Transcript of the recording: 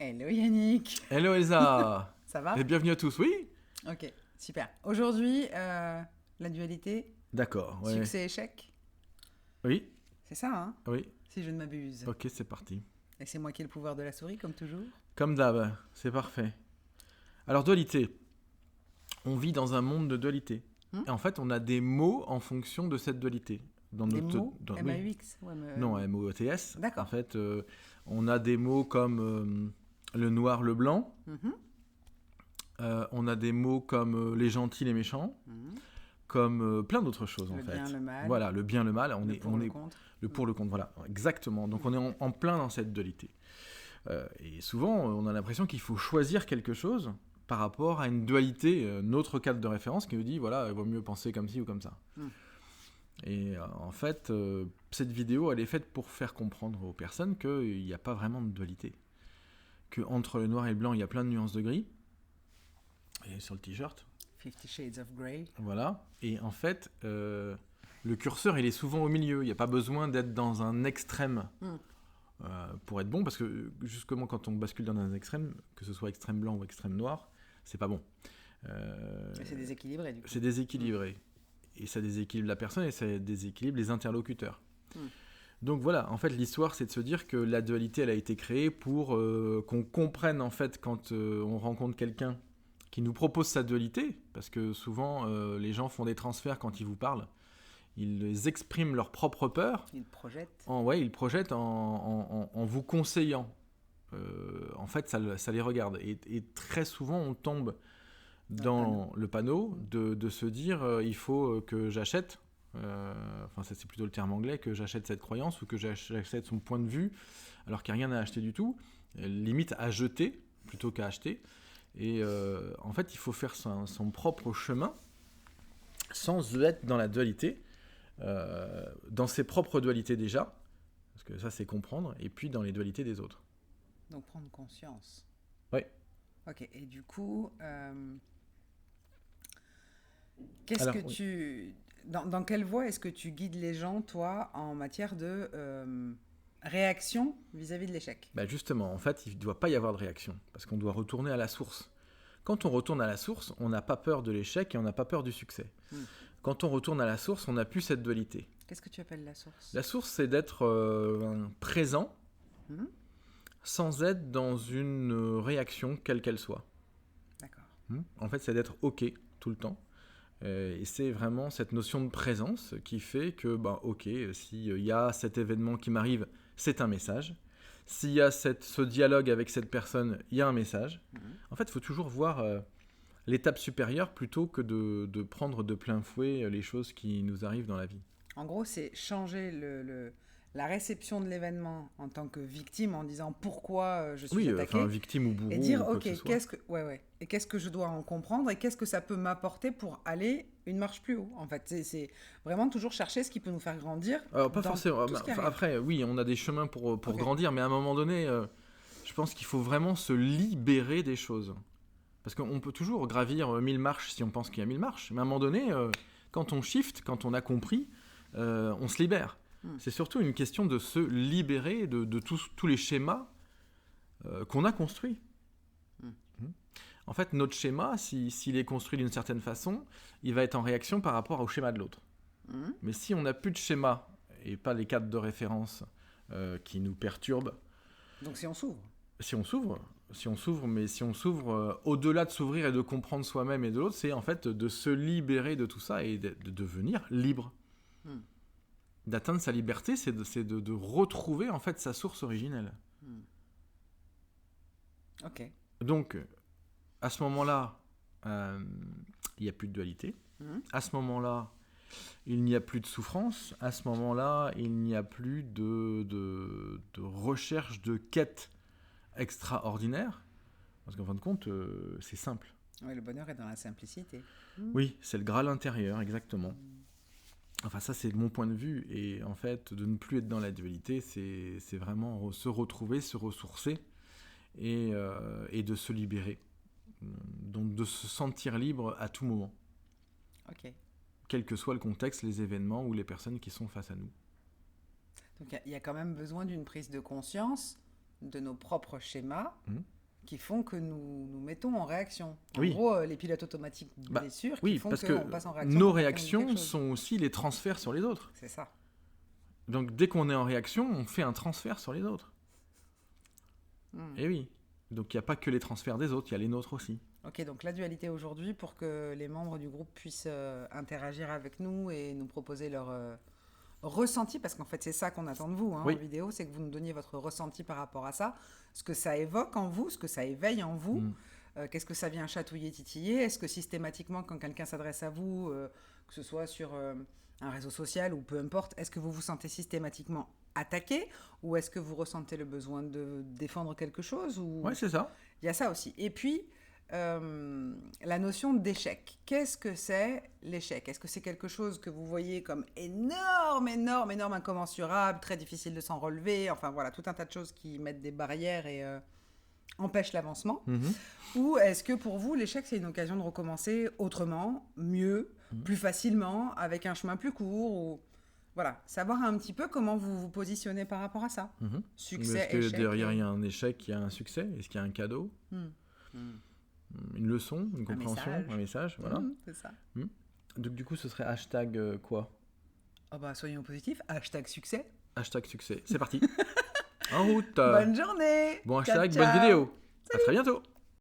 Hello Yannick. Hello Elsa. Ça va? Et bienvenue à tous, oui? Ok, super. Aujourd'hui, la dualité, D'accord, ouais. succès-échec, Oui, c'est ça, hein? oui. Si je ne m'abuse. Ok, c'est parti. Et c'est moi qui ai le pouvoir de la souris, comme toujours? Comme d'hab, c'est parfait. Alors, dualité. On vit dans un monde de dualité. Hmm. Et en fait, on a des mots en fonction de cette dualité. Dans Des notre, mots? oui. M-A-U-X? Ouais, Non, M-O-T-S. En D'accord. fait, on a des mots comme le noir, le blanc. Mhm, On a des mots comme les gentils, les méchants. mhm. Comme plein d'autres choses, en Le bien, fait. le mal, Voilà, le bien, le mal. le pour, On le est contre. le pour, le contre. Voilà, exactement. Donc, on est en plein dans cette dualité. Et souvent, on a l'impression qu'il faut choisir quelque chose par rapport à une dualité, notre cadre de référence qui nous dit, voilà, il vaut mieux penser comme ci ou comme ça. Mm. Et en fait, cette vidéo, elle est faite pour faire comprendre aux personnes qu'il n'y a pas vraiment de dualité. Qu'entre le noir et le blanc, il y a plein de nuances de gris. Et sur le t-shirt. 50 Shades of Grey. Voilà. Et en fait, le curseur, il est souvent au milieu. Il n'y a pas besoin d'être dans un extrême. Mm. Pour être bon, parce que justement quand on bascule dans un extrême, que ce soit extrême blanc ou extrême noir, c'est pas bon. Et c'est déséquilibré, du coup. C'est déséquilibré. Et ça déséquilibre la personne et ça déséquilibre les interlocuteurs. Mm. Donc voilà, en fait l'histoire c'est de se dire que la dualité elle a été créée pour qu'on comprenne en fait quand on rencontre quelqu'un qui nous propose sa dualité, parce que souvent les gens font des transferts quand ils vous parlent. Ils expriment leur propre peur. Il projette. Ils projettent en vous conseillant. En fait, ça les regarde. Et très souvent, on tombe dans le panneau de se dire il faut que j'achète. Enfin, ça c'est plutôt le terme anglais, que j'achète cette croyance ou que j'achète son point de vue, alors qu'il n'y a rien à acheter du tout. Limite à jeter plutôt qu'à acheter. Et en fait, il faut faire son propre chemin sans être dans la dualité. Dans ses propres dualités déjà, parce que ça c'est comprendre, et puis dans les dualités des autres. Donc prendre conscience. Oui. Ok, et du coup, qu'est-ce Alors, que oui. tu... Dans quelle voie est-ce que tu guides les gens, toi, en matière de réaction vis-à-vis de l'échec? Bah justement, en fait, il ne doit pas y avoir de réaction, parce qu'on doit retourner à la source. Quand on retourne à la source, on n'a pas peur de l'échec et on n'a pas peur du succès. Quand on retourne à la source, on n'a plus cette dualité. Qu'est-ce que tu appelles la source? La source, c'est d'être présent, Mhm. sans être dans une réaction, quelle qu'elle soit. D'accord. En fait, c'est d'être OK tout le temps. Et c'est vraiment cette notion de présence qui fait que, ok, s'il y a cet événement qui m'arrive, c'est un message. S'il y a ce dialogue avec cette personne, il y a un message. En fait, il faut toujours voir l'étape supérieure plutôt que de prendre de plein fouet les choses qui nous arrivent dans la vie. En gros, c'est changer la réception de l'événement en tant que victime en disant pourquoi je suis Oui, attaqué victime ou bourreau et dire ou quoi ok, que ce soit. qu'est-ce que je dois en comprendre et qu'est-ce que ça peut m'apporter pour aller une marche plus haut. En fait, c'est vraiment toujours chercher ce qui peut nous faire grandir. Alors, pas dans forcément. tout ce qui arrive. Après, oui, on a des chemins pour Ok. grandir, mais à un moment donné, je pense qu'il faut vraiment se libérer des choses. Parce qu'on peut toujours gravir 1000 marches si on pense qu'il y a 1000 marches, mais à un moment donné, quand on shift, quand on a compris, on se libère. C'est surtout une question de se libérer de tous les schémas qu'on a construits. En fait, notre schéma, s'il est construit d'une certaine façon, il va être en réaction par rapport au schéma de l'autre. Mais si on n'a plus de schéma et pas les cadres de référence qui nous perturbent, Donc si on s'ouvre. si on s'ouvre, au-delà de s'ouvrir et de comprendre soi-même et de l'autre, c'est en fait de se libérer de tout ça et de devenir libre. D'atteindre sa liberté, c'est de retrouver en fait sa source originelle. Ok. Donc, à ce moment-là, il n'y a plus de dualité. À ce moment-là, il n'y a plus de souffrance. À ce moment-là, il n'y a plus de recherche de quête extraordinaire. Parce qu'en fin de compte, c'est simple. Oui, le bonheur est dans la simplicité. Oui, c'est le Graal intérieur, exactement. Enfin, ça, c'est de mon point de vue. Et en fait, de ne plus être dans la dualité, c'est vraiment se retrouver, se ressourcer et de se libérer. Donc, de se sentir libre à tout moment. Ok. Quel que soit le contexte, les événements ou les personnes qui sont face à nous. Donc il y a quand même besoin d'une prise de conscience de nos propres schémas Mhm. qui font que nous mettons en réaction. En Oui. gros, les pilotes automatiques Bah, bien sûr, qui Oui, font parce qu'on que passe en réaction. nos quand quelqu'un dit quelque réactions chose. sont aussi les transferts sur les autres. C'est ça. Donc dès qu'on est en réaction, on fait un transfert sur les autres. Hmm. Et oui. Donc il n'y a pas que les transferts des autres, il y a les nôtres aussi. Ok, donc la dualité aujourd'hui, pour que les membres du groupe puissent interagir avec nous et nous proposer leur ressenti, parce qu'en fait c'est ça qu'on attend de vous Oui. en vidéo, c'est que vous nous donniez votre ressenti par rapport à ça, ce que ça évoque en vous, ce que ça éveille en vous, Mm. qu'est-ce que ça vient chatouiller, titiller, est-ce que systématiquement quand quelqu'un s'adresse à vous, que ce soit sur un réseau social ou peu importe, est-ce que vous vous sentez systématiquement attaqué ou est-ce que vous ressentez le besoin de défendre quelque chose ou... Ouais, c'est ça. Il y a ça aussi. Et puis, la notion d'échec. Qu'est-ce que c'est l'échec? Est-ce que c'est quelque chose que vous voyez comme énorme, énorme, énorme, incommensurable, très difficile de s'en relever? Enfin voilà, tout un tas de choses qui mettent des barrières et empêchent l'avancement. Mhm. Ou est-ce que pour vous, l'échec, c'est une occasion de recommencer autrement, mieux, plus facilement, avec un chemin plus court ou... Voilà, savoir un petit peu comment vous vous positionnez par rapport à ça. Mhm. Succès, Est-ce que échec. derrière il y a un échec, il y a un succès? Est-ce qu'il y a un cadeau? Une leçon, une compréhension, un message, voilà. C'est ça. Donc du coup, ce serait hashtag quoi? Oh bah, soyons positifs. Hashtag succès. Hashtag succès. C'est parti. En route. Bonne journée. Bon Ciao, hashtag, ciao. bonne vidéo. À très bientôt.